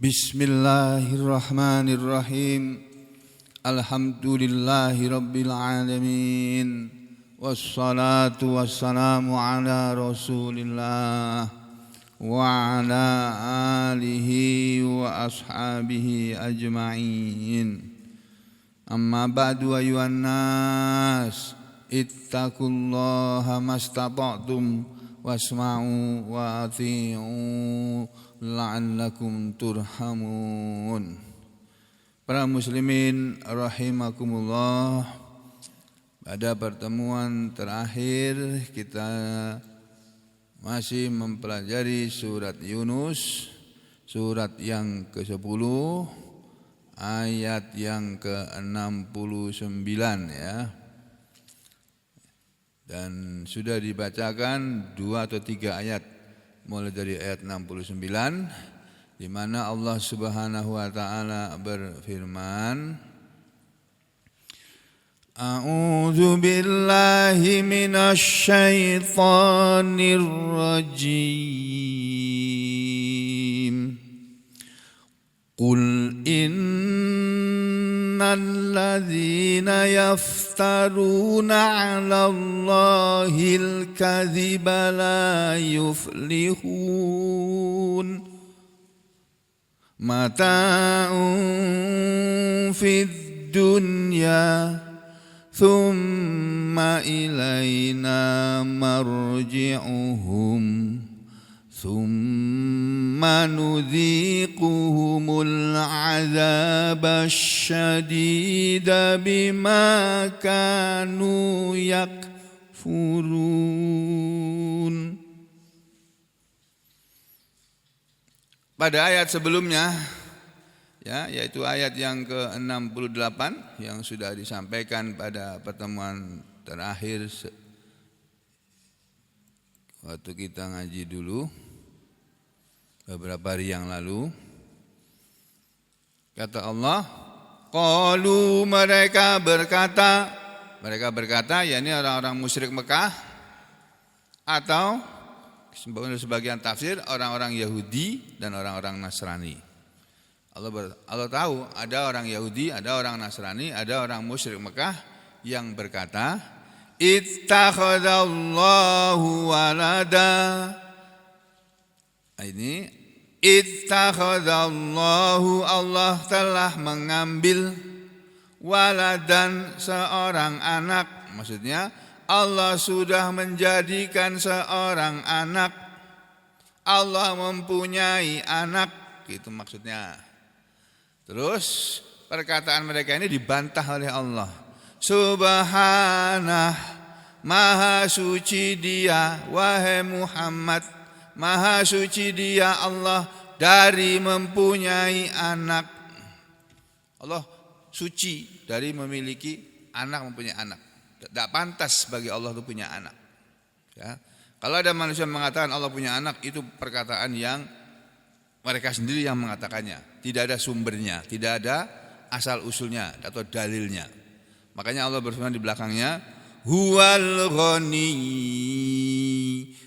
Bismillahirrahmanirrahim. Alhamdulillahi rabbil alamin. Wassalatu wassalamu ala Rasulillah wa ala alihi wa ashabihi ajma'in. Amma ba'du ayuhan nas, ittaqullaha mastata'tum wasma'u wa ati'u la'allakum turhamun. Para muslimin rahimakumullah, pada pertemuan terakhir kita masih mempelajari surat Yunus, surat yang ke-10, ayat yang ke-69 ya. Dan sudah dibacakan 2 atau 3 ayat mulai dari ayat 69 di mana Allah Subhanahu wa taala berfirman, A'udzu billahi minasy syaithanir rajim. Qul innal ladzina yaftaruna 'alallahil kadhiba la yuflihun. Mata'un fid dunya thumma ilaina marji'uhum thumma nudhiquhumul 'adzabasyadida bima kanu yakfurun. Pada ayat sebelumnya ya, yaitu ayat yang ke-68 yang sudah disampaikan pada pertemuan terakhir waktu kita ngaji dulu beberapa hari yang lalu. Kata Allah, qalu, mereka berkata yakni orang-orang musyrik Mekah atau sebagian tafsir orang-orang Yahudi dan orang-orang Nasrani. Allah tahu ada orang Yahudi, ada orang Nasrani, ada orang musyrik Mekah yang berkata, ittakhadallahu walada. Ini ittakhadallahu, Allah telah mengambil waladan, seorang anak. Maksudnya Allah sudah menjadikan seorang anak. Allah mempunyai anak, gitu maksudnya. Terus perkataan mereka ini dibantah oleh Allah. Subhanah, maha suci Dia, wahai Muhammad, maha suci Dia Allah dari mempunyai anak. Allah suci dari memiliki anak, mempunyai anak. Tidak pantas bagi Allah itu punya anak ya. Kalau ada manusia mengatakan Allah punya anak, itu perkataan yang mereka sendiri yang mengatakannya, tidak ada sumbernya, tidak ada asal usulnya atau dalilnya. Makanya Allah berfirman di belakangnya, huwal ghani,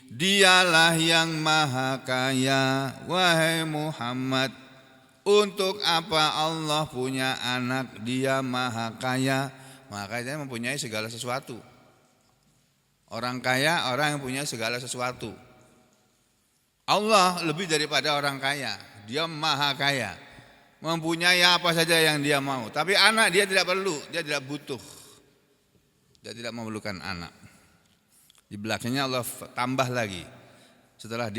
dialah yang maha kaya, wahai Muhammad. Untuk apa Allah punya anak? Dia maha kaya, maka dia mempunyai segala sesuatu. Orang kaya, orang yang punya segala sesuatu. Allah lebih daripada orang kaya. Dia maha kaya, mempunyai apa saja yang dia mau. Tapi anak dia tidak perlu, dia tidak butuh. Dia tidak memerlukan anak. Di belakangnya Allah tambah lagi. Setelah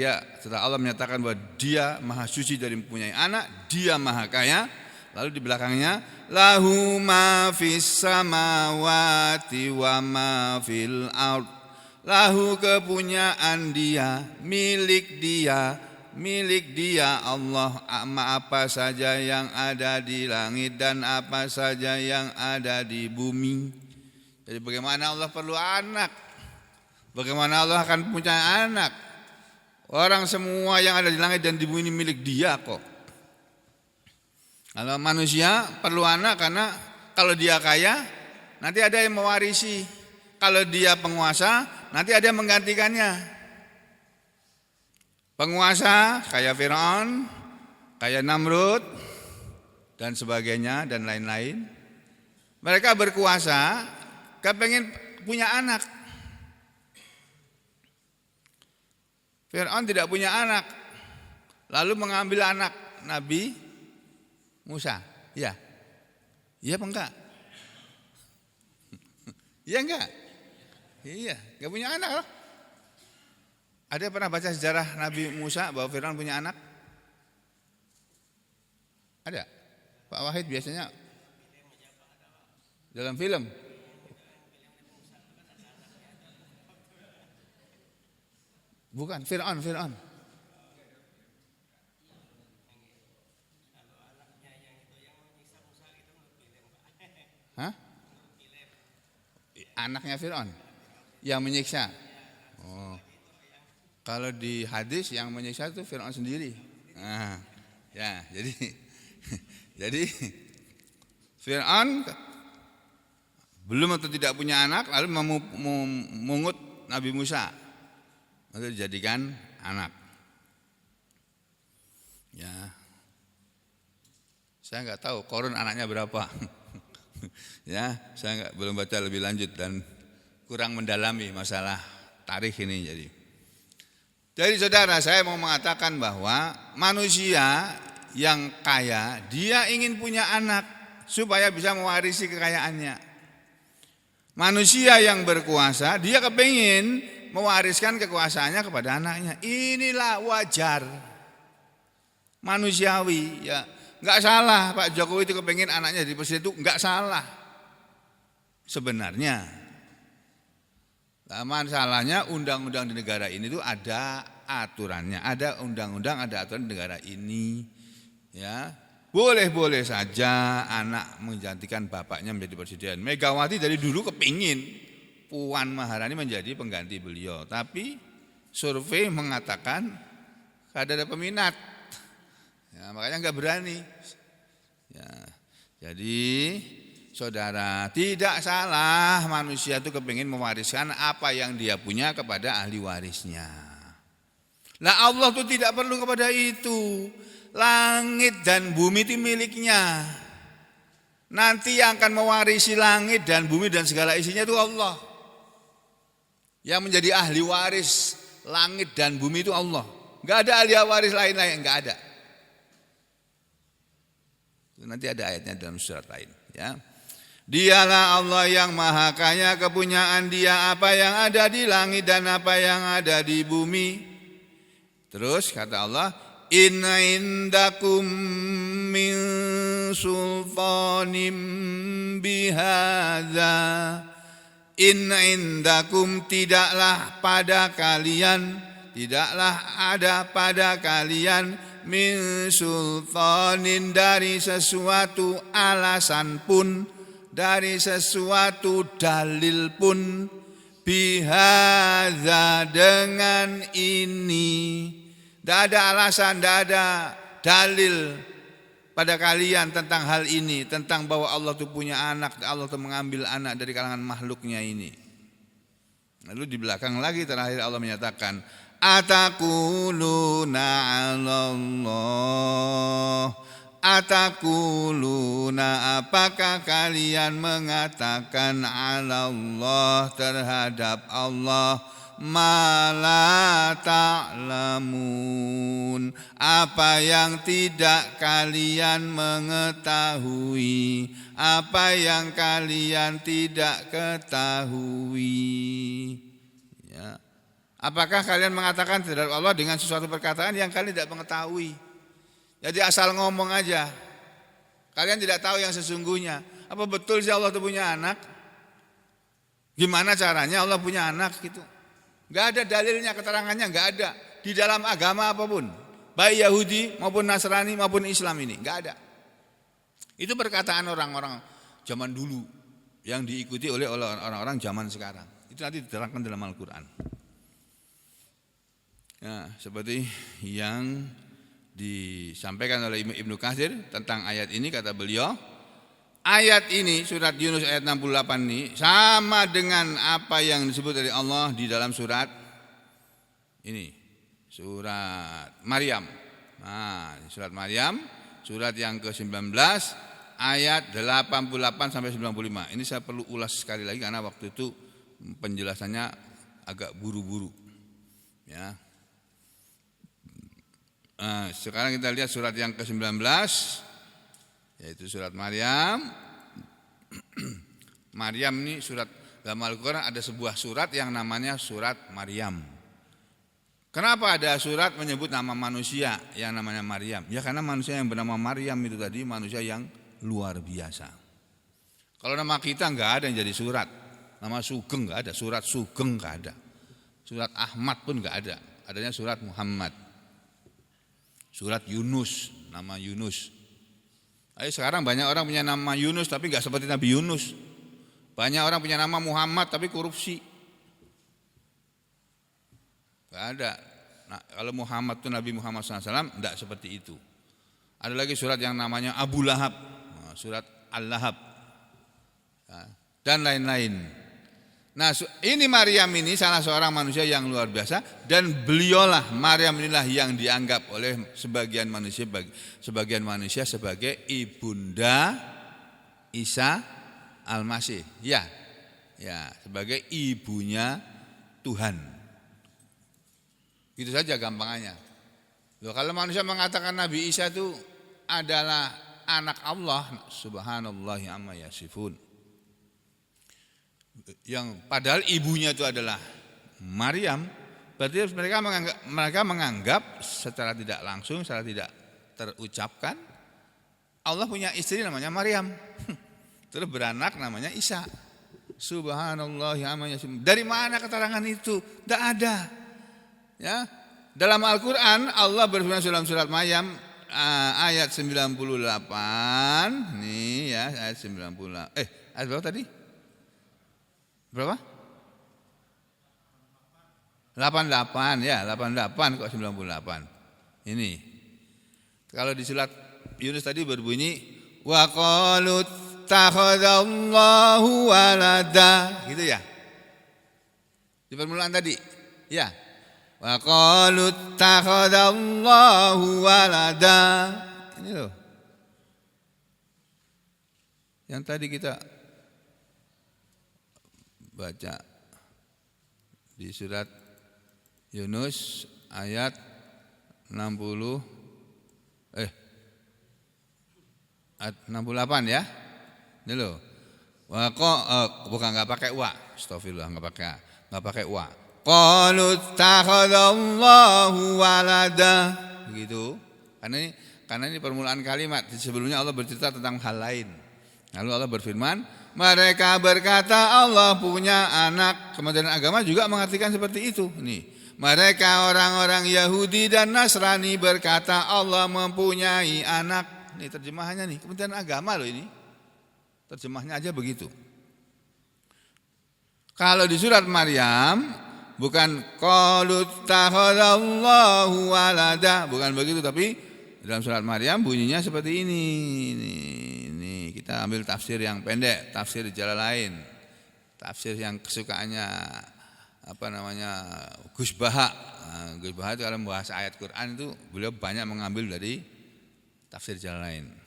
Allah menyatakan bahwa Dia maha suci dari mempunyai anak, Dia maha kaya, lalu di belakangnya lahu ma fis samawati wa ma fil ard. Lahu, kepunyaan Dia, milik Dia Allah, apa saja yang ada di langit dan apa saja yang ada di bumi. Jadi bagaimana Allah perlu anak? Bagaimana Allah akan punya anak? Orang semua yang ada di langit dan di bumi ini milik Dia kok. Kalau manusia perlu anak karena kalau dia kaya nanti ada yang mewarisi. Kalau dia penguasa nanti ada yang menggantikannya. Penguasa kayak Firaun kayak Namrud dan sebagainya dan lain-lain. Mereka berkuasa, kepengen punya anak. Fir'aun tidak punya anak, lalu mengambil anak Nabi Musa. Iya apa enggak? Iya enggak? Iya, enggak punya anak loh. Ada pernah baca sejarah Nabi Musa bahwa Fir'aun punya anak? Ada? Pak Wahid biasanya dalam film. Bukan, Fir'aun. Hah? Anaknya Fir'aun yang menyiksa. Oh. Kalau di hadis yang menyiksa itu Fir'aun sendiri. Nah, ya, jadi Fir'aun belum atau tidak punya anak, lalu memungut Nabi Musa untuk dijadikan anak. Ya, saya nggak tahu Korun anaknya berapa. Ya, saya belum baca lebih lanjut dan kurang mendalami masalah tarikh ini. Jadi saudara, saya mau mengatakan bahwa manusia yang kaya, dia ingin punya anak supaya bisa mewarisi kekayaannya. Manusia yang berkuasa, dia kepingin mewariskan kekuasaannya kepada anaknya. Inilah wajar, manusiawi. Ya, nggak salah Pak Jokowi itu kepingin anaknya jadi presiden, itu nggak salah sebenarnya. Masalahnya undang-undang di negara ini itu ada aturannya, ada undang-undang, ada aturan di negara ini. Ya, boleh saja anak menggantikan bapaknya menjadi presiden. Megawati dari dulu kepingin Puan Maharani menjadi pengganti beliau, tapi survei mengatakan ada peminat. Ya, makanya nggak berani. Ya, jadi saudara, tidak salah manusia itu kepingin mewariskan apa yang dia punya kepada ahli warisnya. Nah, Allah itu tidak perlu kepada itu. Langit dan bumi itu miliknya. Nanti yang akan mewarisi langit dan bumi dan segala isinya itu Allah. Yang menjadi ahli waris langit dan bumi itu Allah. Enggak ada ahli waris lain-lain, enggak ada. Nanti ada ayatnya dalam surat lain, ya. Dialah Allah yang maha kaya, kepunyaan dia apa yang ada di langit dan apa yang ada di bumi. Terus kata Allah, in indakum min sultanim bihadza. In indakum, tidaklah ada pada kalian min sultanin, dari sesuatu alasan pun, dari sesuatu dalil pun, bihadza, dengan ini. Tidak ada alasan, tidak ada dalil pada kalian tentang hal ini, tentang bahwa Allah itu punya anak, Allah itu mengambil anak dari kalangan makhluknya ini. Lalu di belakang lagi terakhir Allah menyatakan, Atakuluna 'alallah, atakuluna, apakah kalian mengatakan 'alallah, terhadap Allah, ma la ta'lamun, apa yang tidak kalian mengetahui, apa yang kalian tidak ketahui. Ya. Apakah kalian mengatakan terhadap Allah dengan sesuatu perkataan yang kalian tidak mengetahui? Jadi asal ngomong aja. Kalian tidak tahu yang sesungguhnya. Apa betul sih Allah itu punya anak? Gimana caranya Allah punya anak gitu? Gak ada dalilnya, keterangannya gak ada. Di dalam agama apapun, baik Yahudi maupun Nasrani maupun Islam ini, gak ada. Itu perkataan orang-orang zaman dulu yang diikuti oleh orang-orang zaman sekarang. Itu nanti diterangkan dalam Al-Quran. Ya, seperti yang disampaikan oleh Ibnu Katsir tentang ayat ini, kata beliau, ayat ini surat Yunus ayat 68 ini sama dengan apa yang disebut oleh Allah di dalam surat ini, surat Maryam Nah, surat Maryam, surat yang ke-19 ayat 88 sampai 95. Ini saya perlu ulas sekali lagi karena waktu itu penjelasannya agak buru-buru. Ya. Nah, sekarang kita lihat surat yang ke-19 yaitu surat Maryam. Maryam ini surat dalam Al-Quran ada sebuah surat yang namanya surat Maryam. Kenapa ada surat menyebut nama manusia yang namanya Maryam? Ya karena manusia yang bernama Maryam itu tadi manusia yang luar biasa. Kalau nama kita enggak ada yang jadi surat. Nama Sugeng enggak ada, surat Sugeng enggak ada. Surat Ahmad pun enggak ada. Adanya surat Muhammad. Surat Yunus, nama Yunus. Sekarang banyak orang punya nama Yunus tapi enggak seperti Nabi Yunus. Banyak orang punya nama Muhammad tapi korupsi. Enggak ada. Nah, kalau Muhammad itu Nabi Muhammad SAW enggak seperti itu. Ada lagi surat yang namanya Abu Lahab, surat Al-Lahab, dan lain-lain. Nah, ini Maryam ini salah seorang manusia yang luar biasa dan beliaulah Maryam inilah yang dianggap oleh sebagian manusia sebagai ibunda Isa Al-Masih. Ya, sebagai ibunya Tuhan. Gitu saja gampangannya. Loh, kalau manusia mengatakan Nabi Isa itu adalah anak Allah, subhanallah amma yasifun. Yang padahal ibunya itu adalah Maryam, berarti mereka menganggap secara tidak langsung, secara tidak terucapkan Allah punya istri namanya Maryam. Terus beranak namanya Isa. Subhanallah amma yasifun. Dari mana keterangan itu? Tidak ada. Ya, dalam Al-Quran Allah berfirman dalam surat Maryam ayat 98. Nih ya, ayat 98. Ayat berapa tadi? Berapa? 88 ya, 88 kok 98. Ini. Kalau di surat Yunus tadi berbunyi wa qalu takhadallahu walada, gitu ya. Di permulaan tadi. Ya. Wa qalu takhadallahu walada. Ini loh. Yang tadi kita baca di surat Yunus ayat 68 ya. Ini loh. Bukan enggak pakai wa. Astagfirullah, enggak pakai wa. Qalu takhadallahu walada. Begitu. Karena ini permulaan kalimat. Sebelumnya Allah bercerita tentang hal lain. Lalu Allah berfirman, mereka berkata Allah punya anak. Kementerian Agama juga mengartikan seperti itu. Nih, mereka orang-orang Yahudi dan Nasrani berkata Allah mempunyai anak. Ini terjemahannya nih, Kementerian Agama loh ini. Terjemahnya aja begitu. Kalau di surat Maryam bukan qalu takhadallahu walada, bukan begitu, tapi dalam surat Maryam bunyinya seperti ini. Nih, kita ambil tafsir yang pendek, tafsir Jalalain. Tafsir yang kesukaannya Gus Baha. Gus Baha itu kalau membahas ayat Quran itu beliau banyak mengambil dari tafsir Jalalain.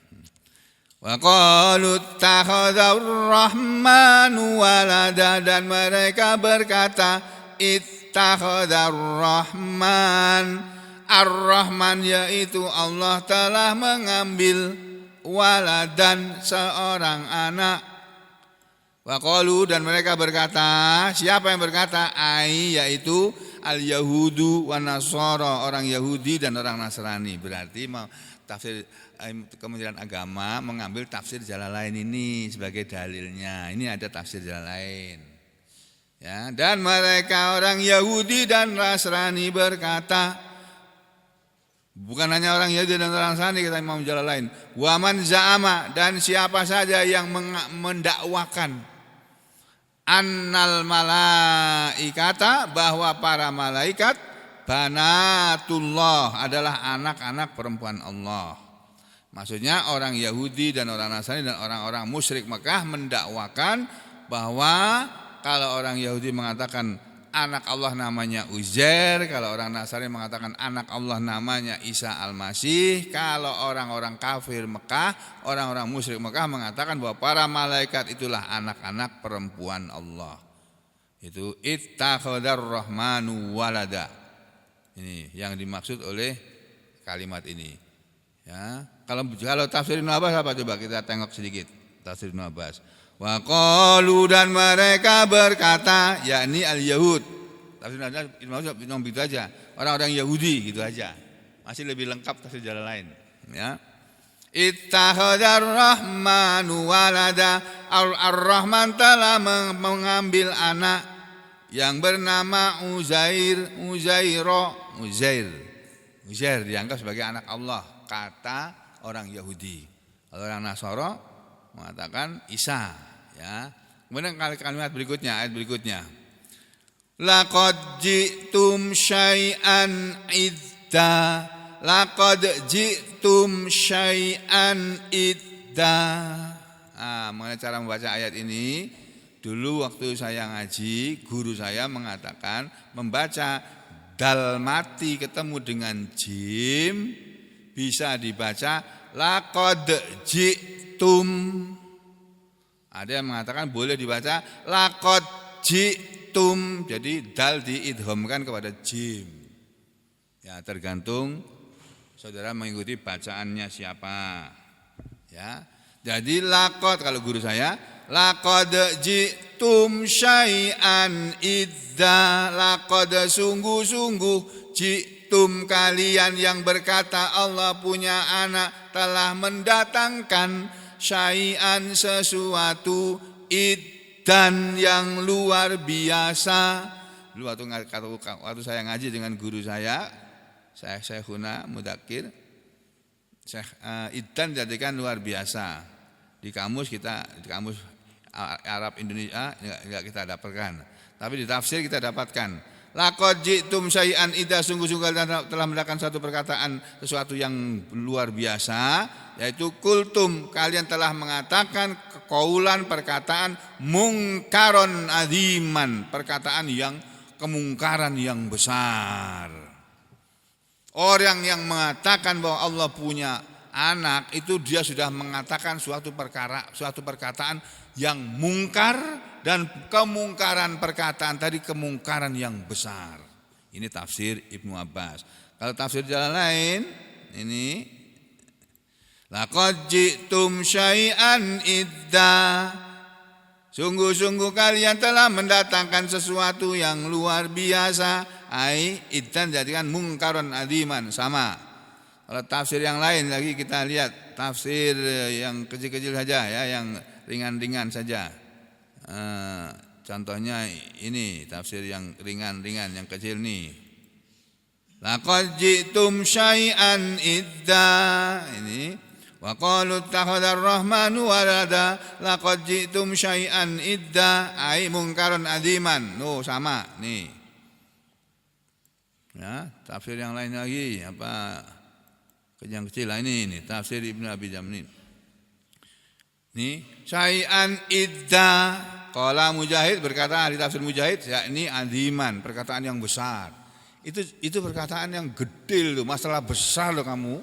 Wa qalu takhadzar rahmanu walada, dan mereka berkata ittakhadzar rahman, ar-rahman yaitu Allah telah mengambil waladan seorang anak. Wa qalu, dan mereka berkata, siapa yang berkata? Yaitu al-yahudu wa nasara, orang Yahudi dan orang Nasrani. Berarti tafsir Kementerian Agama mengambil tafsir Jalalain ini sebagai dalilnya. Ini ada tafsir Jalalain. Ya, dan mereka orang Yahudi dan Nasrani berkata, bukan hanya orang Yahudi dan orang Nasrani, kata Imam Jalalain, wa man za'ama, dan siapa saja yang mendakwakan annal malaikata, bahwa para malaikat banatullah adalah anak-anak perempuan Allah. Maksudnya orang Yahudi dan orang Nasrani dan orang-orang musyrik Mekah mendakwakan bahwa kalau orang Yahudi mengatakan anak Allah namanya Uzair, kalau orang Nasrani mengatakan anak Allah namanya Isa Al-Masih, kalau orang-orang kafir Mekah, orang-orang musyrik Mekah mengatakan bahwa para malaikat itulah anak-anak perempuan Allah. Itu ittakhadar rahmanu walada. Ini yang dimaksud oleh kalimat ini. Ya, kalau tafsir Ibnu Abbas apa coba kita tengok sedikit tafsir Ibnu Abbas. Wa qalu dan mereka berkata, yakni al-Yahud. Tafsir Ibnu Abbas begitu aja. Orang-orang Yahudi gitu aja. Masih lebih lengkap tafsir jalan lain, ya. Ittakhadar rahmanu walada. Ar-Rahman telah mengambil anak yang bernama Uzair dianggap sebagai anak Allah, kata orang Yahudi. Kalau orang Nasara mengatakan Isa, ya. Kemudian kalimat berikutnya, ayat berikutnya. Laqad ji'tum syai'an idda. Laqad ji'tum syai'an idda. Mengenai cara membaca ayat ini, dulu waktu saya ngaji, guru saya mengatakan membaca dal mati ketemu dengan jim bisa dibaca laqad ji'tum. Ada yang mengatakan boleh dibaca laqad ji'tum. Jadi dal diidghamkan kepada jim. Ya, tergantung saudara mengikuti bacaannya siapa. Ya. Jadi laqad, kalau guru saya, laqad ji'tum syai'an idza. Laqad sungguh-sungguh ji'tum kalian yang berkata Allah punya anak telah mendatangkan syai'an sesuatu iddan yang luar biasa. Dulu waktu saya ngaji dengan guru saya Syekhuna Mudakir, iddan jadikan luar biasa. Di kamus Arab Indonesia enggak kita dapatkan, tapi di tafsir kita dapatkan. Laqad ji'tum syai'an idza, sungguh-sungguh telah mendapatkan satu perkataan sesuatu yang luar biasa, yaitu kultum, kalian telah mengatakan kekaulan perkataan mungkaron aziman, perkataan yang kemungkaran yang besar. Orang yang mengatakan bahwa Allah punya anak itu dia sudah mengatakan suatu perkataan yang mungkar, dan kemungkaran perkataan tadi kemungkaran yang besar. Ini tafsir Ibnu Abbas. Kalau tafsir jalan lain ini laqad ji'tum syai'an idda. Sungguh-sungguh kalian telah mendatangkan sesuatu yang luar biasa. Ai iddan jadikan mungkaron aziman, sama. Kalau tafsir yang lain lagi kita lihat tafsir yang kecil-kecil saja, ya, yang ringan-ringan saja. Contohnya ini tafsir yang ringan-ringan, yang kecil nih. Laqad ji'tum syai'an idda. Ini wa qalu ittakhadar rahmanu walada. Laqad ji'tum syai'an idda ai mungkaron aziman. Sama nih. Ya, tafsir yang lain lagi apa? Yang kecil ini tafsir Ibnu Abi Jamnin. Nih, syai'an idda. Qala Mujahid, berkata ahli tafsir Mujahid, yakni aziman, perkataan yang besar. Itu perkataan yang gede loh, masalah besar loh kamu.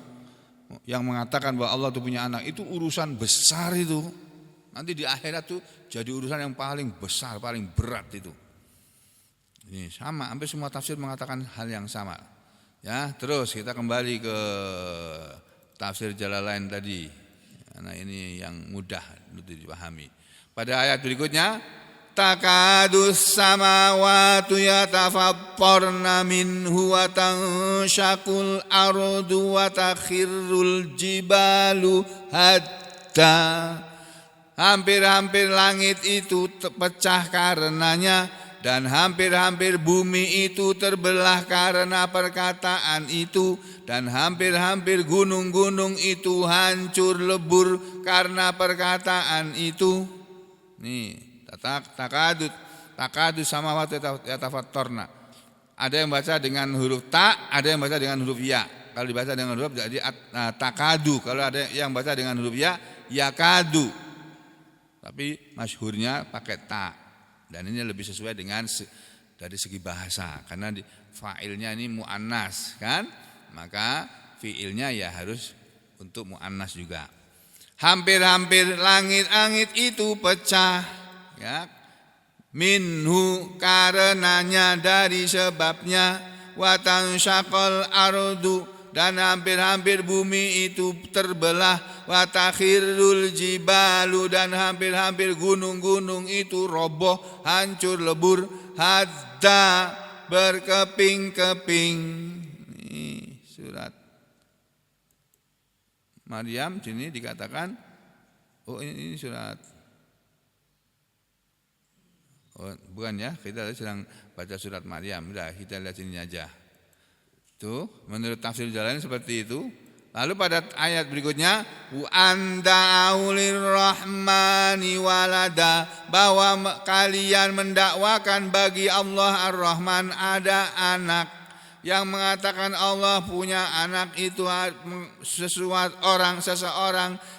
Yang mengatakan bahwa Allah itu punya anak, itu urusan besar itu. Nanti di akhirat tuh jadi urusan yang paling besar, paling berat itu. Ini sama, hampir semua tafsir mengatakan hal yang sama. Ya, terus kita kembali ke tafsir Jalalain tadi. Karena ini yang mudah untuk dipahami. Pada ayat berikutnya, takadus samawati yatafattarna minhu wa tanshaqul ardu wa takhirrul jibalu hatta. Hampir-hampir langit itu pecah karenanya, dan hampir-hampir bumi itu terbelah karena perkataan itu, dan hampir-hampir gunung-gunung itu hancur lebur karena perkataan itu. Nih, takadus samawati yatafattarna. Ada yang baca dengan huruf ta, ada yang baca dengan huruf ya. Kalau dibaca dengan huruf jadi takadu. Kalau ada yang baca dengan huruf ya, yakadu. Tapi masyhurnya pakai ta. Dan ini lebih sesuai dengan dari segi bahasa, karena fa'ilnya ini mu'annas kan, maka fi'ilnya ya harus untuk mu'annas juga. Hampir-hampir langit-langit itu pecah, ya, minhu karenanya dari sebabnya, wa tansyaqal ardu dan hampir-hampir bumi itu terbelah, wa takhirul jibalu dan hampir-hampir gunung-gunung itu roboh, hancur lebur, hadda berkeping-keping. Ini surat Maryam sini dikatakan, oh ini surat, oh bukan ya, kita sedang baca surat Maryam, udah kita lihat sini aja. Tuh, menurut tafsir Jalalain seperti itu. Lalu pada ayat berikutnya, wa anta aulir rahmani walada, bahwa kalian mendakwakan bagi Allah Ar-Rahman ada anak. Yang mengatakan Allah punya anak itu seseorang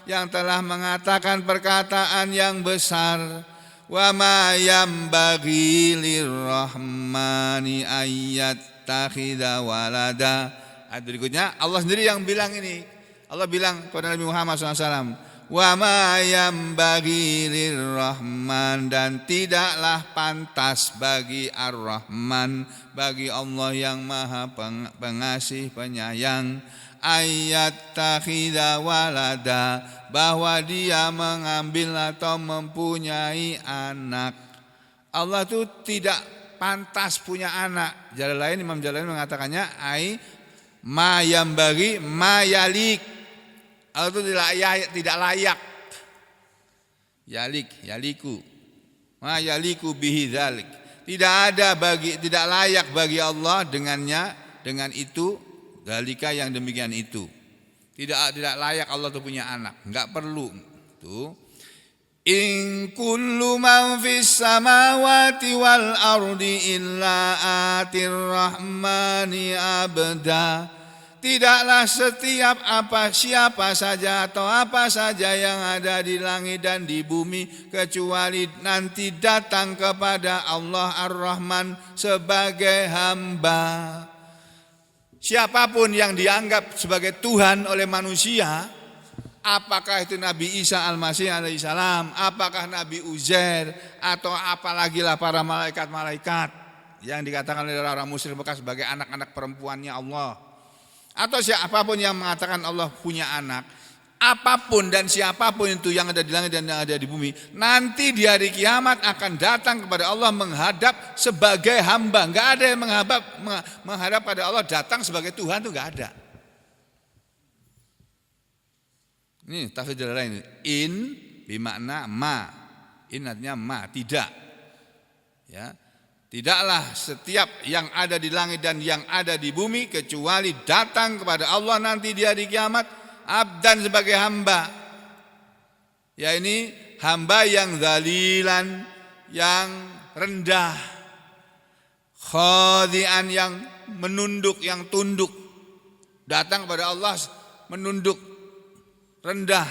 yang telah mengatakan perkataan yang besar. Wa ma yambaghi lirrahmani ayyat takhidha walada. Ayat berikutnya Allah sendiri yang bilang ini. Allah bilang kepada Nabi Muhammad SAW, wa ma yambaghi lirrahman, dan tidaklah pantas bagi Ar-Rahman, bagi Allah yang maha pengasih penyayang, ayat takhidha walada, bahwa dia mengambil atau mempunyai anak. Allah itu tidak pantas punya anak. Jalalain, Imam Jalalain mengatakannya ma yambaghi ma yalik. Allah itu tidak layak. Yaliku. Ma yaliku bihi dzalik. Tidak layak bagi Allah dengan itu, dzalika yang demikian itu. Tidak layak Allah itu punya anak, enggak perlu. Tuh. In kullu man fis samawati wal ardi illa atir rahmani abda. Tidaklah setiap siapa saja atau apa saja yang ada di langit dan di bumi kecuali nanti datang kepada Allah Ar-Rahman sebagai hamba. Siapapun yang dianggap sebagai Tuhan oleh manusia, apakah itu Nabi Isa Al-Masih alaihissalam, apakah Nabi Uzair, atau apalagi lah para malaikat-malaikat yang dikatakan oleh orang musyrik Mekah sebagai anak-anak perempuannya Allah, atau siapapun yang mengatakan Allah punya anak, apapun dan siapapun itu yang ada di langit dan yang ada di bumi, nanti di hari kiamat akan datang kepada Allah menghadap sebagai hamba. Enggak ada yang menghadap pada Allah datang sebagai Tuhan, itu enggak ada. Ini tafsir Jalalain. In bermakna ma. In artinya ma, tidak. Ya. Tidaklah setiap yang ada di langit dan yang ada di bumi kecuali datang kepada Allah nanti di hari kiamat abdan sebagai hamba. Ya, ini hamba yang zalilan, yang rendah, khadi'an, yang menunduk, yang tunduk. Datang kepada Allah menunduk, rendah.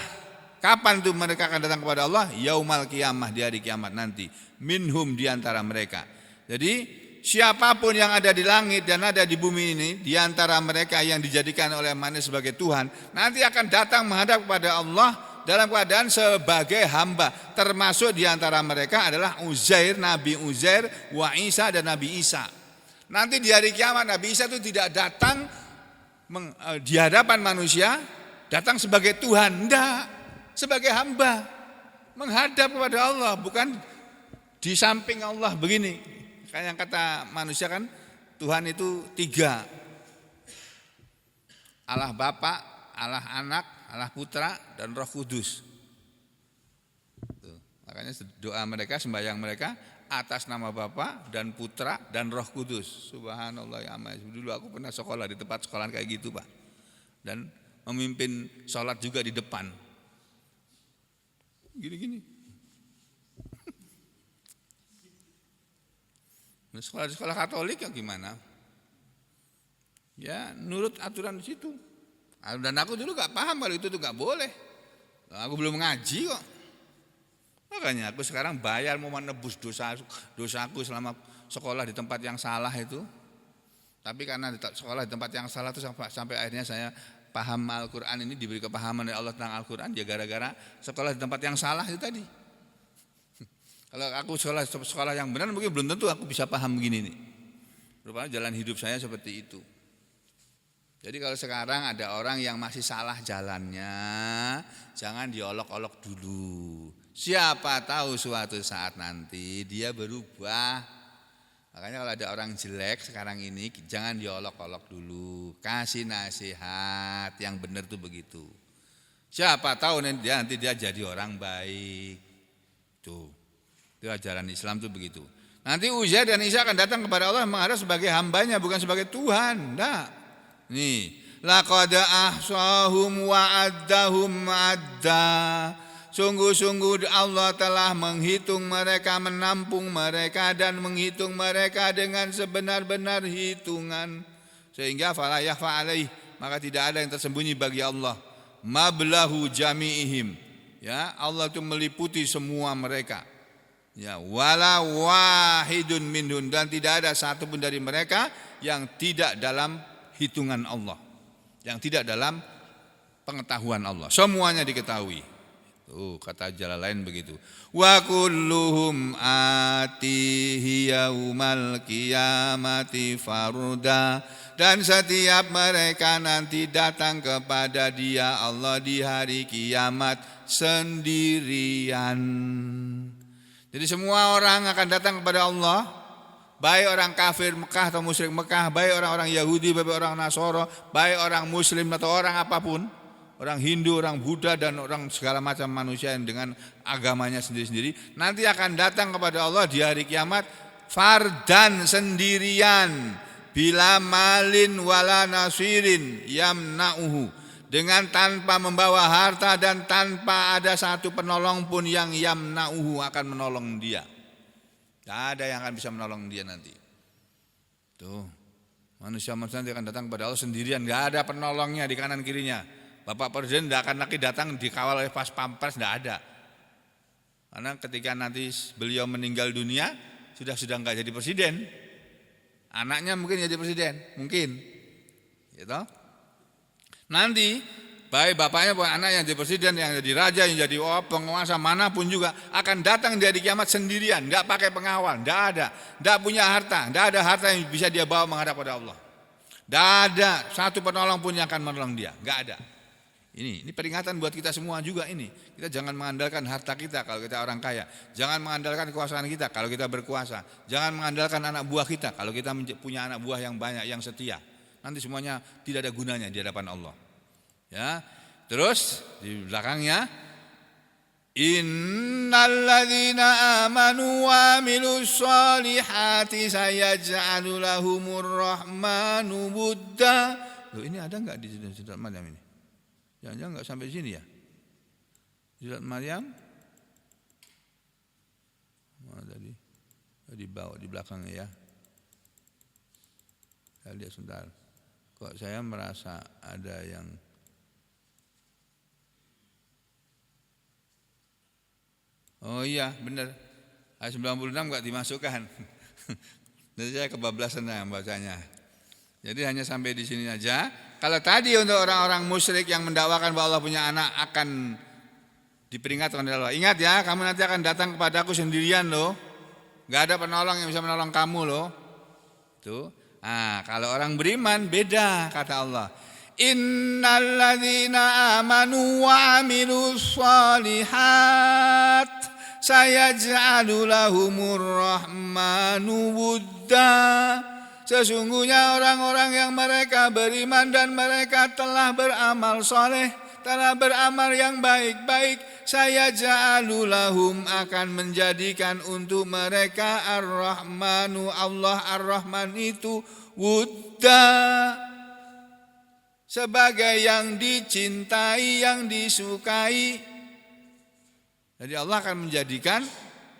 Kapan tuh mereka akan datang kepada Allah? Yaumal kiamah, di hari kiamat nanti. Minhum, di antara mereka. Jadi siapapun yang ada di langit dan ada di bumi ini, di antara mereka yang dijadikan oleh manusia sebagai Tuhan, nanti akan datang menghadap kepada Allah dalam keadaan sebagai hamba. Termasuk di antara mereka adalah Uzair, Nabi Uzair, wa Isa, dan Nabi Isa. Nanti di hari kiamat Nabi Isa itu tidak datang di hadapan manusia, datang sebagai Tuhan, enggak, sebagai hamba, menghadap kepada Allah, bukan di samping Allah begini. Kayak yang kata manusia kan, Tuhan itu 3. Allah Bapa, Allah Anak, Allah Putra, dan Roh Kudus. Tuh. Makanya doa mereka, sembahyang mereka atas nama Bapa dan Putra dan Roh Kudus. Subhanallah ya amma. Dulu aku pernah sekolah di tempat sekolah kayak gitu, Pak. Dan memimpin sholat juga di depan. Gini-gini. Sekolah Katolik ya gimana? Ya nurut aturan di situ. Dan aku dulu gak paham kalau itu tuh gak boleh. Aku belum ngaji kok. Makanya aku sekarang bayar mau menebus dosaku selama sekolah di tempat yang salah itu. Tapi karena sekolah di tempat yang salah itu sampai akhirnya saya paham Al-Quran ini, diberi kepahaman dari Allah tentang Al-Quran, ya gara-gara sekolah di tempat yang salah itu tadi. Kalau aku sekolah yang benar mungkin belum tentu aku bisa paham begini nih. Rupanya jalan hidup saya seperti itu. Jadi kalau sekarang ada orang yang masih salah jalannya, jangan diolok-olok dulu. Siapa tahu suatu saat nanti dia berubah. Makanya kalau ada orang jelek sekarang ini jangan diolok-olok dulu, kasih nasihat yang benar tuh begitu. Siapa tahu nanti dia jadi orang baik. Tuh, itu ajaran Islam tuh begitu. Nanti Uzair dan Isa akan datang kepada Allah menghadap sebagai hambanya bukan sebagai Tuhan. Enggak. Nih, laqad ahsahum wa addahum adda. Sungguh-sungguh Allah telah menghitung mereka, menampung mereka dan menghitung mereka dengan sebenar-benar hitungan. Sehingga fala yakhfa alaih, maka tidak ada yang tersembunyi bagi Allah. Mablahu jami'ihim. Ya, Allah itu meliputi semua mereka. Ya, wala wahidun minhum, dan tidak ada satu pun dari mereka yang tidak dalam hitungan Allah. Yang tidak dalam pengetahuan Allah. Semuanya diketahui. Kata Jalalain begitu. Wa kulluhum atihi yaumal qiyamati farda, dan setiap mereka nanti datang kepada Dia Allah di hari kiamat sendirian. Jadi semua orang akan datang kepada Allah, baik orang kafir Mekah atau musyrik Mekah, baik orang-orang Yahudi, baik orang Nasoro, baik orang Muslim atau orang apapun. Orang Hindu, orang Buddha, dan orang segala macam manusia yang dengan agamanya sendiri-sendiri nanti akan datang kepada Allah di hari kiamat fardan, sendirian, bila malin wala nasirin yamna'uhu, dengan tanpa membawa harta dan tanpa ada satu penolong pun yang yamna'uhu akan menolong dia. Tidak ada yang akan bisa menolong dia nanti. Tuh, manusia-manusia nanti akan datang kepada Allah sendirian, tidak ada penolongnya di kanan kirinya. Bapak Presiden tidak akan lagi datang dikawal oleh pas pampres, tidak ada. Karena ketika nanti beliau meninggal dunia, sudah enggak jadi presiden. Anaknya mungkin jadi presiden, mungkin. Gitu. Nanti baik bapaknya pun anak yang jadi presiden, yang jadi raja, yang jadi penguasa manapun juga akan datang dari kiamat sendirian, enggak pakai pengawal, enggak ada, enggak punya harta, enggak ada harta yang bisa dia bawa menghadap pada Allah. Enggak ada satu penolong pun yang akan menolong dia, enggak ada. Ini peringatan buat kita semua juga ini. Kita jangan mengandalkan harta kita kalau kita orang kaya. Jangan mengandalkan kekuasaan kita kalau kita berkuasa. Jangan mengandalkan anak buah kita kalau kita punya anak buah yang banyak, yang setia. Nanti semuanya tidak ada gunanya di hadapan Allah. Ya. Terus di belakangnya, innalladzina amanu wa amilus solihati sayaj'alu lahumur rahmanu wudda. Loh, ini ada enggak di surat Maryam ini? Jangan-jangan enggak sampai sini ya? Surat Maryam mana tadi? Di bawah, di belakangnya ya. Saya lihat sebentar. Kok saya merasa ada yang oh iya, benar. Ayat 96 enggak dimasukkan. Jadi saya kebablasan bacanya. Jadi hanya sampai di sini aja. Kalau tadi untuk orang-orang musyrik yang mendakwakan bahwa Allah punya anak akan diperingatkan oleh Allah. Ingat ya, kamu nanti akan datang kepadaku sendirian loh. Enggak ada penolong yang bisa menolong kamu loh. Tuh. Nah, kalau orang beriman beda kata Allah. Innalladzina amanu wa amilus solihat sayaj'alu lahumur rahmanu wudda. Sesungguhnya orang-orang yang mereka beriman dan mereka telah beramal soleh, telah beramal yang baik-baik, sayaj'alu lahum akan menjadikan untuk mereka ar-Rahmanu, Allah ar-Rahman itu wudda, sebagai yang dicintai, yang disukai. Jadi Allah akan menjadikan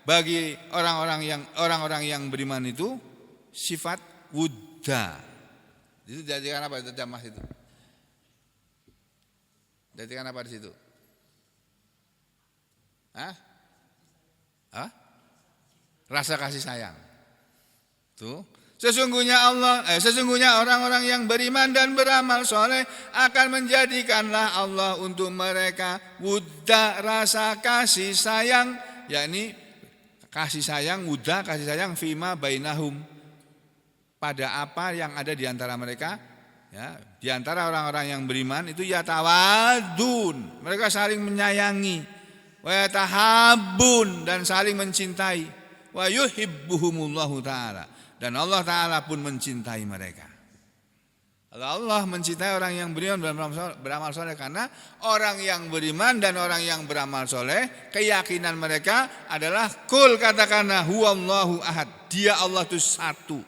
bagi orang-orang yang beriman itu sifat wudda. Itu jadikan apa itu jamah itu? Jadikan apa di situ? Hah? rasa kasih sayang. Tuh. Sesungguhnya orang-orang yang beriman dan beramal soleh akan menjadikanlah Allah untuk mereka wudda, rasa kasih sayang, yakni kasih sayang, wudda, kasih sayang fima bainahum, pada apa yang ada di antara mereka, ya, di antara orang-orang yang beriman itu yatawadun, mereka saling menyayangi, wa yatahabbun, dan saling mencintai, wa yuhibbuhumullahu ta'ala, dan Allah Ta'ala pun mencintai mereka. Allah mencintai orang yang beriman dan beramal soleh, karena orang yang beriman dan orang yang beramal soleh keyakinan mereka adalah kul, katakanlah huwallahu ahad, dia Allah itu satu,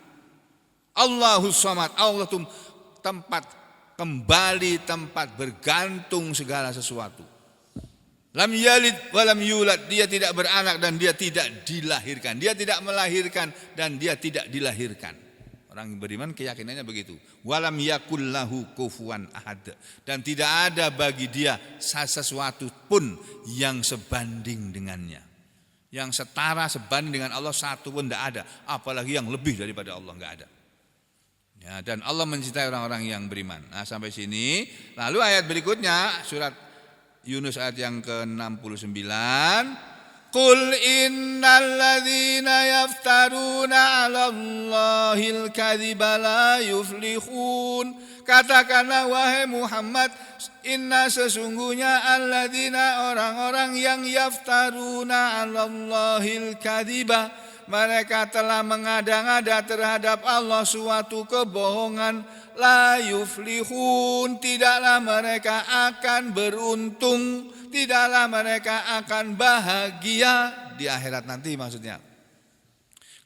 Allahus samad, Allah itu tempat kembali, tempat bergantung segala sesuatu. Lam yalid walam yulad, dia tidak beranak dan dia tidak dilahirkan. Dia tidak melahirkan dan dia tidak dilahirkan. Orang beriman keyakinannya begitu. Walam yakullahu kufuwan ahad, dan tidak ada bagi dia sesuatu pun yang sebanding dengannya. Yang setara sebanding dengan Allah satu pun tidak ada, apalagi yang lebih daripada Allah, enggak ada. Ya, dan Allah mencintai orang-orang yang beriman. Nah, sampai sini. Lalu ayat berikutnya surat Yunus ayat yang ke-69, Qul innal ladzina yaftaruna 'alallahil kadziba la yuflihun. Katakanlah wahai Muhammad, inna sesungguhnya alladzina, orang-orang yang yaftaruna 'alallahil kadziba, mereka telah mengada-ngada terhadap Allah suatu kebohongan, la yuflihun, tidaklah mereka akan beruntung, tidaklah mereka akan bahagia di akhirat nanti maksudnya.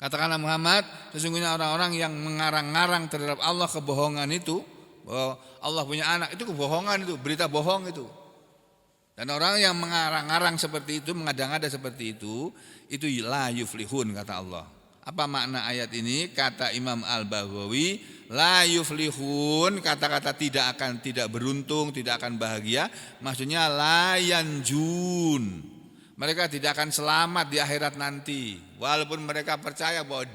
Katakanlah Muhammad, sesungguhnya orang-orang yang mengarang-arang terhadap Allah kebohongan itu, bahwa Allah punya anak, itu kebohongan, itu berita bohong itu. Dan orang yang mengarang-arang seperti itu, mengada-ngada seperti itu la yuflihun, kata Allah. Apa makna ayat ini? Kata Imam Al-Baghawi, la yuflihun, kata-kata tidak beruntung, tidak akan bahagia, maksudnya la yanjun, mereka tidak akan selamat di akhirat nanti, walaupun mereka percaya bahwa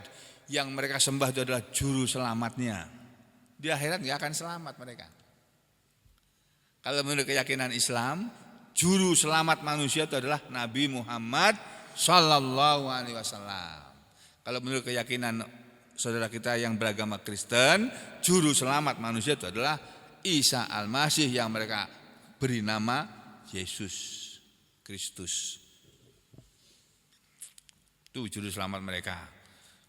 yang mereka sembah itu adalah juru selamatnya. Di akhirat tidak akan selamat mereka. Kalau menurut keyakinan Islam, juru selamat manusia itu adalah Nabi Muhammad sallallahu alaihi wasallam. Kalau menurut keyakinan saudara kita yang beragama Kristen, juru selamat manusia itu adalah Isa Al-Masih yang mereka beri nama Yesus Kristus. Itu juru selamat mereka.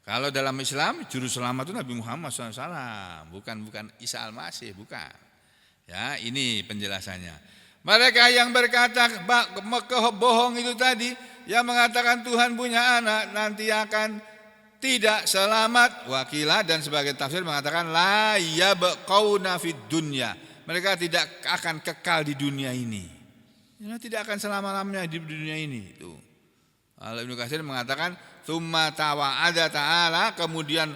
Kalau dalam Islam, juru selamat itu Nabi Muhammad SAW, bukan Isa Al-Masih, bukan. Ya, ini penjelasannya. Mereka yang berkata bohong itu tadi, yang mengatakan Tuhan punya anak, nanti akan tidak selamat. Wakilah dan sebagai tafsir mengatakan la yabqauna fid dunya, mereka tidak akan kekal di dunia ini. Mereka tidak akan selama-lamanya di dunia ini. Itu. Ibnu Katsir mengatakan tsumma tawa'ada ta'ala, kemudian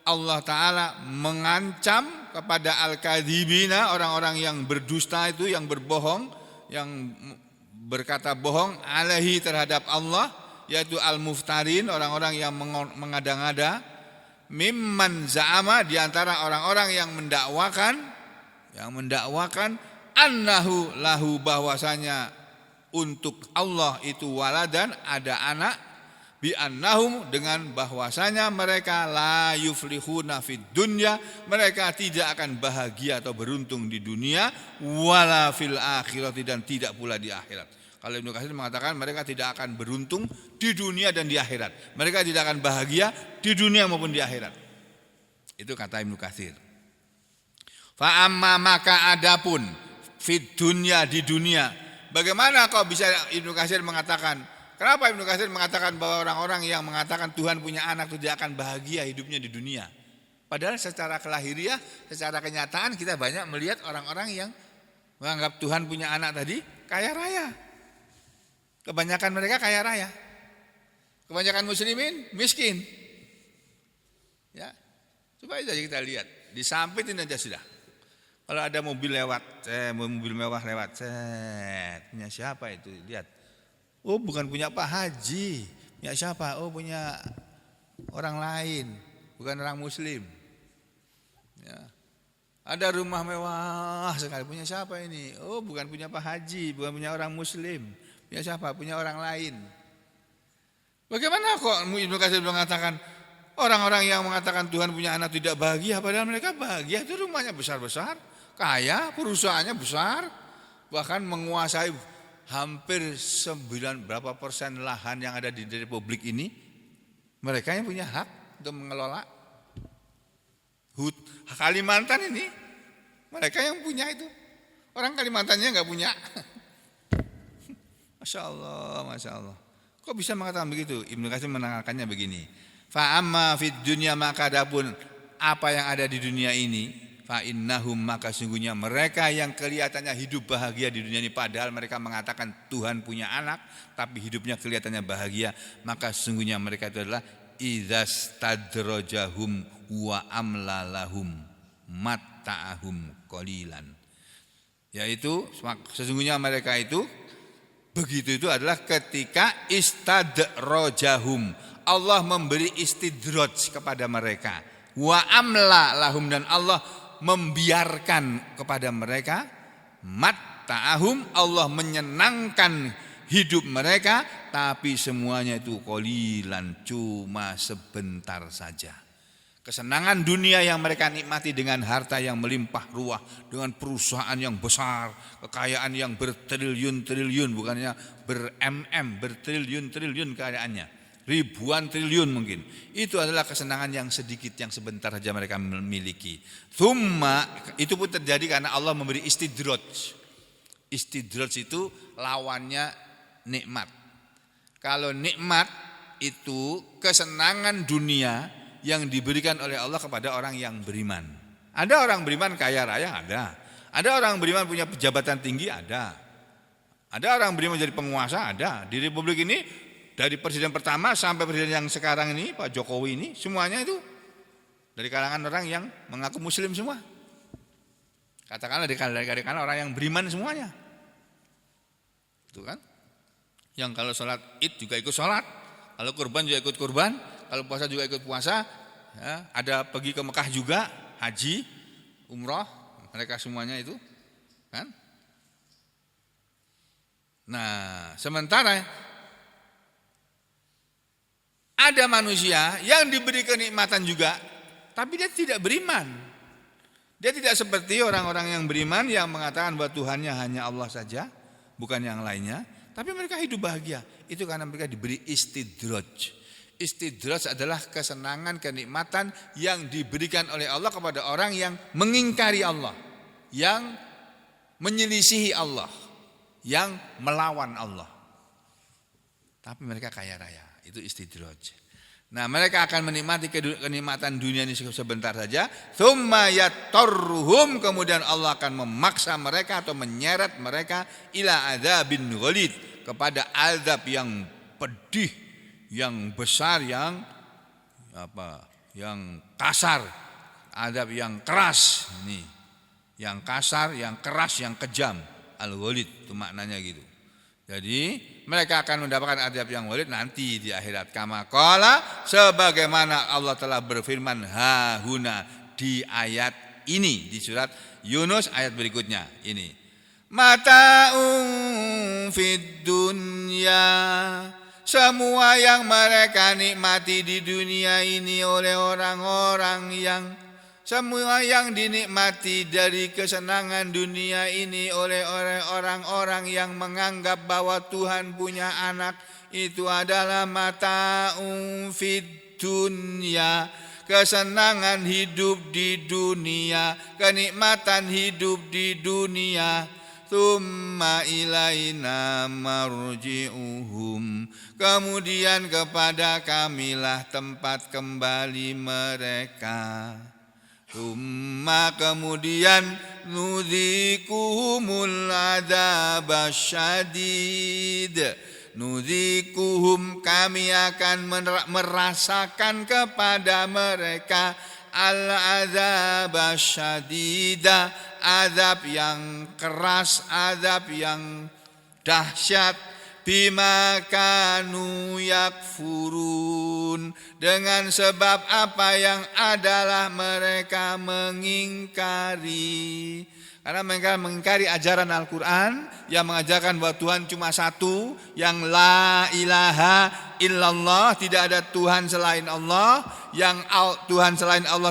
Allah Ta'ala mengancam kepada al-kadzibina, orang-orang yang berdusta itu, yang berbohong, yang berkata bohong alaihi terhadap Allah, yaitu al-muftarin, orang-orang yang mengada-ngada, mimman za'ama, di antara orang-orang yang mendakwakan annahu lahu, bahwasanya untuk Allah itu waladan, ada anak, bi annahum, dengan bahwasanya mereka la yuflihuna fid dunya, mereka tidak akan bahagia atau beruntung di dunia, wala fil akhirati, dan tidak pula di akhirat. Kalau Ibnu Katsir mengatakan mereka tidak akan beruntung di dunia dan di akhirat. Mereka tidak akan bahagia di dunia maupun di akhirat. Itu kata Ibnu Katsir. Fa amma, maka adapun fid dunya, di dunia. Bagaimana kok bisa Ibnu Katsir mengatakan? Kenapa Ibnu Katsir mengatakan bahwa orang-orang yang mengatakan Tuhan punya anak itu tidak akan bahagia hidupnya di dunia? Padahal secara kelahiriah, secara kenyataan kita banyak melihat orang-orang yang menganggap Tuhan punya anak tadi kaya raya. Kebanyakan mereka kaya raya. Kebanyakan muslimin miskin. Ya. Coba aja kita lihat, disampitin aja sudah. Kalau ada mobil lewat, mobil mewah lewat, punya siapa itu? Lihat. Oh, bukan punya Pak Haji, Ya siapa? Oh punya orang lain, bukan orang muslim. Ya. Ada rumah mewah sekali, punya siapa ini? Oh bukan punya Pak Haji, bukan punya orang muslim. Punya siapa? Punya orang lain. Bagaimana kok Ibnu Katsir mengatakan orang-orang yang mengatakan Tuhan punya anak tidak bahagia, padahal mereka bahagia, itu rumahnya besar-besar, kaya, perusahaannya besar, bahkan menguasai hampir 9 berapa persen lahan yang ada di Republik ini. Mereka yang punya hak untuk mengelola Kalimantan ini, mereka yang punya itu. Orang Kalimantannya nggak punya. Masya Allah, Masya Allah. Kok bisa mengatakan begitu? Ibnu Katsir menerangkannya begini. Fa amma fid dunya, maka adapun apa yang ada di dunia ini, fa innahum, maka sungguhnya mereka yang kelihatannya hidup bahagia di dunia ini, padahal mereka mengatakan Tuhan punya anak, tapi hidupnya kelihatannya bahagia, maka sungguhnya mereka itu adalah idzastadrajahum wa amlalahum matta'ahum qalilan. Yaitu sesungguhnya mereka itu begitu, itu adalah ketika istadrajahum, Allah memberi istidraj kepada mereka, wa amla lahum, dan Allah membiarkan kepada mereka, matta'ahum, Allah menyenangkan hidup mereka, tapi semuanya itu qalilan, cuma sebentar saja. Kesenangan dunia yang mereka nikmati dengan harta yang melimpah ruah, dengan perusahaan yang besar, kekayaan yang bertriliun-triliun, bukannya bertriliun-triliun kekayaannya, ribuan triliun mungkin. Itu adalah kesenangan yang sedikit, yang sebentar saja mereka memiliki. Thumma, itu pun terjadi karena Allah memberi istidraj. Istidraj itu lawannya nikmat. Kalau nikmat itu kesenangan dunia yang diberikan oleh Allah kepada orang yang beriman. Ada orang beriman kaya raya, ada. Ada orang beriman punya jabatan tinggi, ada. Ada orang beriman jadi penguasa, ada. Di Republik ini dari presiden pertama sampai presiden yang sekarang ini, Pak Jokowi ini, semuanya itu dari kalangan orang yang mengaku muslim semua. Katakanlah dari kalangan orang yang beriman semuanya. Itu kan? Yang kalau sholat Id juga ikut sholat, kalau kurban juga ikut kurban, kalau puasa juga ikut puasa, ya, ada pergi ke Mekah juga, haji, umroh, mereka semuanya itu, kan? Nah, sementara ada manusia yang diberi kenikmatan juga, tapi dia tidak beriman. Dia tidak seperti orang-orang yang beriman yang mengatakan bahwa Tuhannya hanya Allah saja, bukan yang lainnya. Tapi mereka hidup bahagia. Itu karena mereka diberi istidraj. Istidraj adalah kesenangan, kenikmatan yang diberikan oleh Allah kepada orang yang mengingkari Allah, yang menyelisihi Allah, yang melawan Allah. Tapi mereka kaya raya. Itu istidraj. Nah, mereka akan menikmati kenikmatan dunia ini sebentar saja. Tsumma yatarruhum, kemudian Allah akan memaksa mereka atau menyeret mereka ila adzabin ghalid, kepada azab yang pedih, yang besar, yang yang kasar, azab yang keras. Ini yang kasar, yang keras, yang kejam. Al-ghalid itu maknanya gitu. Jadi mereka akan mendapatkan azab yang ghalid nanti di akhirat. Kama qala, sebagaimana Allah telah berfirman hahuna di ayat ini, di surat Yunus ayat berikutnya ini. Mata'un fid dunya, semua yang mereka nikmati di dunia ini oleh orang-orang yang, semua yang dinikmati dari kesenangan dunia ini oleh orang-orang yang menganggap bahwa Tuhan punya anak, itu adalah mata'un fid dunya, kesenangan hidup di dunia, kenikmatan hidup di dunia. Tsumma ilaina marji'uhum, kemudian kepada kamilah tempat kembali mereka. Kemudian nudzikuhumul adzabasyadid, nudzikuhum, kami akan merasakan kepada mereka al-adzabasyadida, azab yang keras, azab yang dahsyat, bima kanu yakfurun, dengan sebab apa yang adalah mereka mengingkari. Karena mereka mengingkari ajaran Al-Quran yang mengajarkan bahwa Tuhan cuma satu, yang la ilaha illallah, tidak ada Tuhan selain Allah, yang Tuhan selain Allah,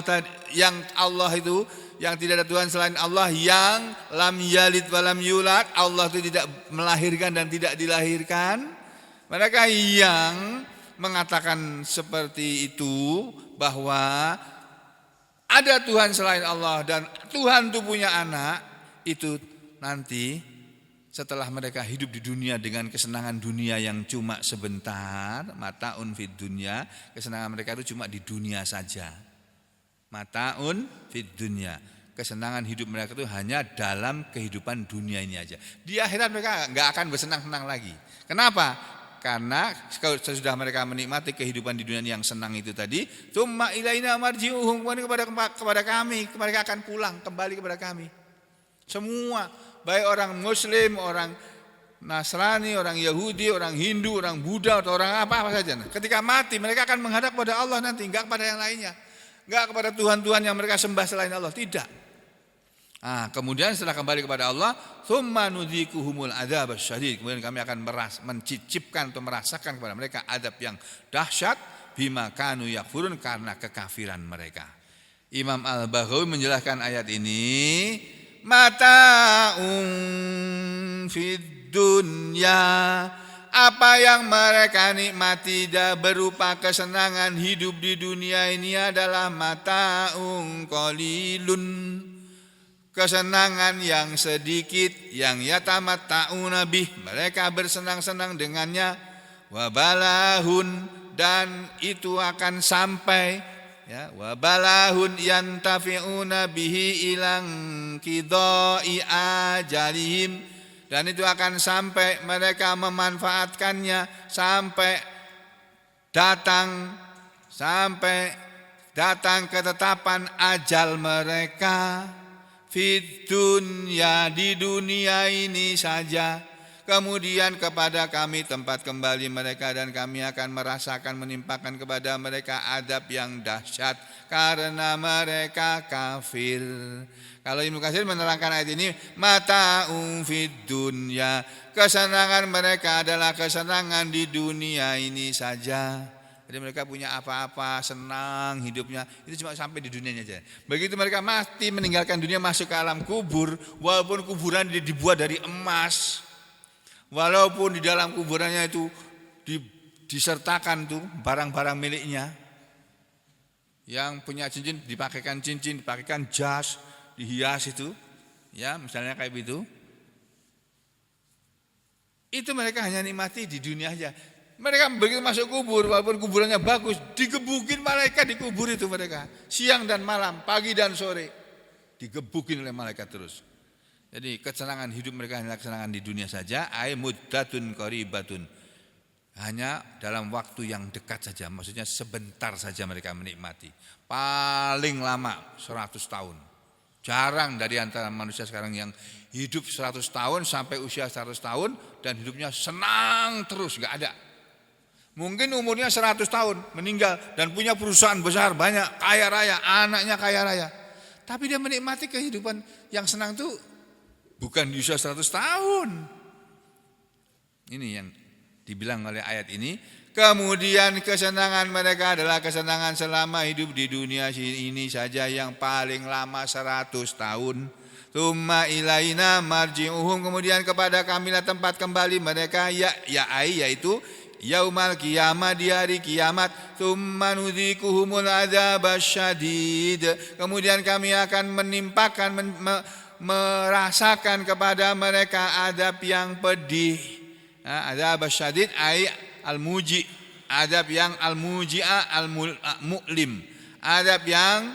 yang Allah itu, yang tidak ada Tuhan selain Allah, yang lam yalid walam yulad, Allah itu tidak melahirkan dan tidak dilahirkan. Mereka yang mengatakan seperti itu, bahwa ada Tuhan selain Allah dan Tuhan itu punya anak, itu nanti setelah mereka hidup di dunia dengan kesenangan dunia yang cuma sebentar, mataun fid dunya, kesenangan mereka itu cuma di dunia saja. Mataun fid dunya, kesenangan hidup mereka itu hanya dalam kehidupan dunia ini aja. Di akhirat mereka nggak akan bersenang-senang lagi. Kenapa? Karena sesudah mereka menikmati kehidupan di dunia yang senang itu tadi, tsumma ilaina marji'uhum, kepada kami, mereka akan pulang kembali kepada kami. Semua, baik orang Muslim, orang Nasrani, orang Yahudi, orang Hindu, orang Buddha, atau orang apa saja. Ketika mati mereka akan menghadap pada Allah nanti, enggak kepada yang lainnya, enggak kepada Tuhan-Tuhan yang mereka sembah selain Allah, tidak. Kemudian setelah kembali kepada Allah, tsumma nudzikuhumul adzabas syadid, kemudian kami akan mencicipkan atau merasakan kepada mereka adab yang dahsyat, bima kanu yakfurun, karena kekafiran mereka. Imam Al-Baghawi menjelaskan ayat ini, mataun fid dunya, apa yang mereka nikmati berupa kesenangan hidup di dunia ini adalah mataun qalilun, kesenangan yang sedikit, yang yatamatta'una bih, mereka bersenang-senang dengannya, wabalahun, dan itu akan sampai, ya, wabalahun yantafi'una bihi ilang qidai ajalihim, dan itu akan sampai mereka memanfaatkannya sampai datang ketetapan ajal mereka. Fid dunya, di dunia ini saja. Kemudian kepada kami tempat kembali mereka, dan kami akan merasakan menimpakan kepada mereka adab yang dahsyat karena mereka kafir. Kalau Ibnu Katsir menerangkan ayat ini, mata'un fid dunya, kesenangan mereka adalah kesenangan di dunia ini saja. Jadi mereka punya apa-apa, senang hidupnya, itu cuma sampai di dunianya aja. Begitu mereka mati, meninggalkan dunia, masuk ke alam kubur, walaupun kuburan dibuat dari emas, walaupun di dalam kuburannya itu disertakan tuh barang-barang miliknya, yang punya cincin dipakaikan cincin, dipakaikan jas, dihias itu, ya misalnya kayak itu mereka hanya nikmati di dunia aja. Mereka begitu masuk kubur, walaupun kuburannya bagus, digebukin malaikat di kubur itu mereka. Siang dan malam, pagi dan sore, digebukin oleh malaikat terus. Jadi kesenangan hidup mereka hanya kesenangan di dunia saja, ay muddatun qaribatun. Hanya dalam waktu yang dekat saja, maksudnya sebentar saja mereka menikmati. Paling lama 100 tahun. Jarang dari antara manusia sekarang yang hidup 100 tahun sampai usia 100 tahun dan hidupnya senang terus, enggak ada. Mungkin umurnya 100 tahun meninggal dan punya perusahaan besar banyak, kaya raya, anaknya kaya raya. Tapi dia menikmati kehidupan yang senang itu bukan di usia 100 tahun. Ini yang dibilang oleh ayat ini. Kemudian kesenangan mereka adalah kesenangan selama hidup di dunia ini saja, yang paling lama 100 tahun. Tsumma ilaina marji'uhum, kemudian kepada kamilah tempat kembali mereka, yaitu yaumal qiyamah, di hari kiamat. Tsumma nudzikuhumul adzabas syadid, kemudian kami akan menimpakan merasakan kepada mereka adab yang pedih. Adzabas syadid ay al-muji, adab yang al-muji'a al-mu'lim, adab yang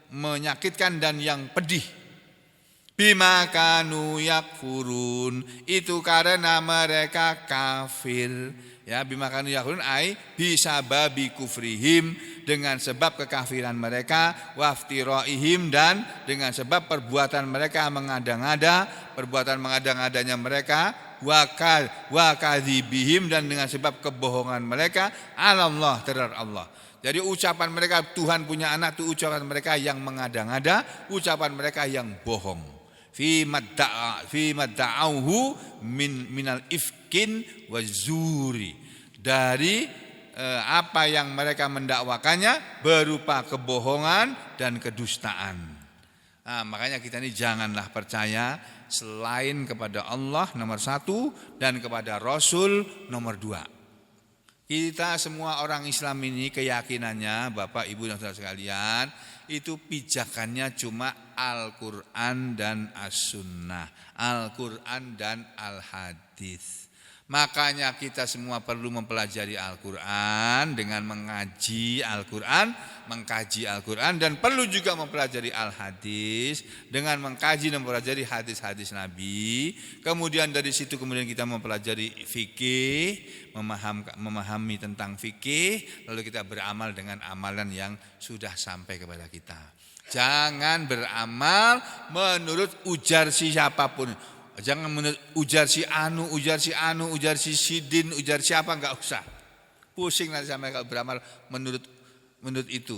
menyakitkan dan yang pedih. Bima kanu yakfurun, itu karena mereka kafir. Ya, bima kanu yakfurun ai bisa babi kufrihim, dengan sebab kekafiran mereka, waftiraihim, dan dengan sebab perbuatan mereka mengada-ngada, perbuatan mengada-ngadanya mereka, wakadzibihim, dan dengan sebab kebohongan mereka alallah, terhadap Allah. Jadi ucapan mereka Tuhan punya anak itu ucapan mereka yang mengada-ngada, ucapan mereka yang bohong. Fi madda'auhu minal ifkin wazuri, dari apa yang mereka mendakwakannya berupa kebohongan dan kedustaan. Nah, makanya kita ini janganlah percaya selain kepada Allah nomor 1 dan kepada Rasul nomor 2. Kita semua orang Islam ini keyakinannya, Bapak Ibu dan saudara sekalian, itu pijakannya cuma Al-Quran dan As-Sunnah, Al-Quran dan Al-Hadis. Makanya kita semua perlu mempelajari Al-Quran dengan mengaji Al-Quran, mengkaji Al-Quran, dan perlu juga mempelajari Al-Hadis dengan mengkaji dan mempelajari hadis-hadis Nabi. Kemudian dari situ kemudian kita mempelajari fikih, memahami tentang fikih, lalu kita beramal dengan amalan yang sudah sampai kepada kita. Jangan beramal menurut ujar siapapun. Jangan menurut ujar si anu, ujar si anu, ujar si sidin, ujar siapa, enggak usah. Pusing nanti sampai kalau beramal menurut itu.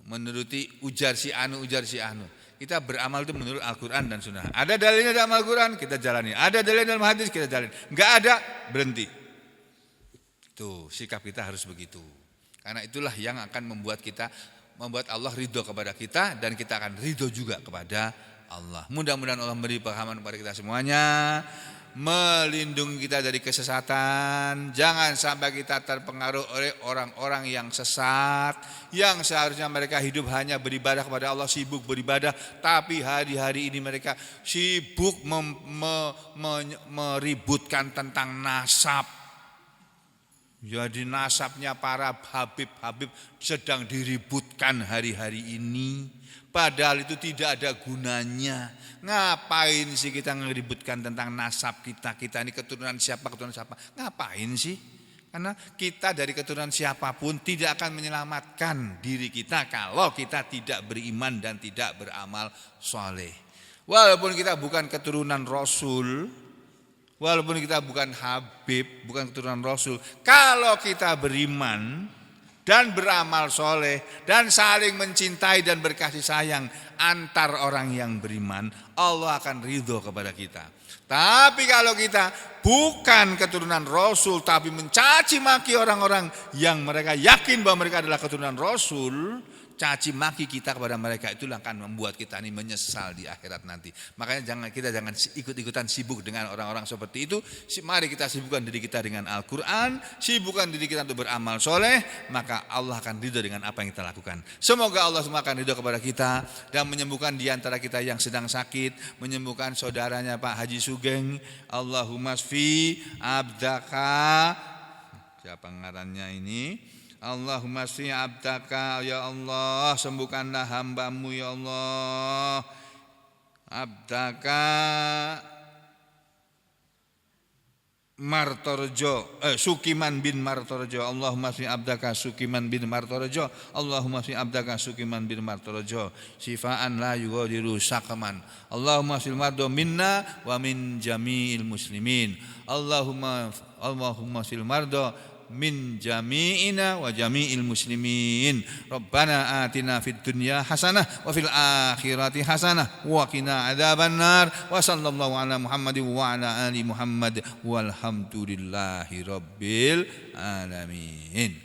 Menuruti ujar si anu, ujar si anu. Kita beramal itu menurut Al-Quran dan Sunnah. Ada dalilnya dalam Al-Quran, kita jalani. Ada dalilnya dalam hadis, kita jalani. Enggak ada, berhenti. Tuh, sikap kita harus begitu. Karena itulah yang akan membuat Allah ridho kepada kita, dan kita akan ridho juga kepada Allah. Mudah-mudahan Allah memberi pemahaman kepada kita semuanya, melindungi kita dari kesesatan. Jangan sampai kita terpengaruh oleh orang-orang yang sesat, yang seharusnya mereka hidup hanya beribadah kepada Allah, sibuk beribadah, tapi hari-hari ini mereka sibuk meributkan tentang nasab. Jadi nasabnya para habib-habib sedang diributkan hari-hari ini. Padahal itu tidak ada gunanya. Ngapain sih kita ngeributkan tentang nasab kita? Kita ini keturunan siapa? Ngapain sih? Karena kita dari keturunan siapapun tidak akan menyelamatkan diri kita kalau kita tidak beriman dan tidak beramal soleh. Walaupun kita bukan keturunan Rasul, walaupun kita bukan Habib, bukan keturunan Rasul, kalau kita beriman dan beramal soleh dan saling mencintai dan berkasih sayang antar orang yang beriman, Allah akan ridho kepada kita. Tapi kalau kita bukan keturunan Rasul tapi mencaci maki orang-orang yang mereka yakin bahwa mereka adalah keturunan Rasul, caci maki kita kepada mereka, itulah akan membuat kita ini menyesal di akhirat nanti. Makanya kita jangan ikut-ikutan sibuk dengan orang-orang seperti itu. Mari kita sibukkan diri kita dengan Al-Quran, sibukkan diri kita untuk beramal soleh, maka Allah akan ridho dengan apa yang kita lakukan. Semoga Allah semua akan ridho kepada kita dan menyembuhkan di antara kita yang sedang sakit, menyembuhkan saudaranya Pak Haji Sugeng. Allahumma shfi abdaka, siapa ngarannya ini? Allahumma shfi abdaka, ya Allah, sembuhkanlah hambamu ya Allah. Abdaka Martorjo, Sukiman bin Martorjo. Allahumma shfi abdaka Sukiman bin Martorjo. Allahumma shfi abdaka Sukiman bin Martorjo. Sifaan la yughadiru saqaman. Allahumma shfil mardo minna wa min jami'il muslimin. Allahumma shfil mardo min jami'ina wa jami'il muslimin. Rabbana atina fid dunya hasanah wa fil akhirati hasanah wa qina adzabannar. Wa sallallahu ala Muhammadin wa ala ali Muhammad walhamdulillahi rabbil alamin.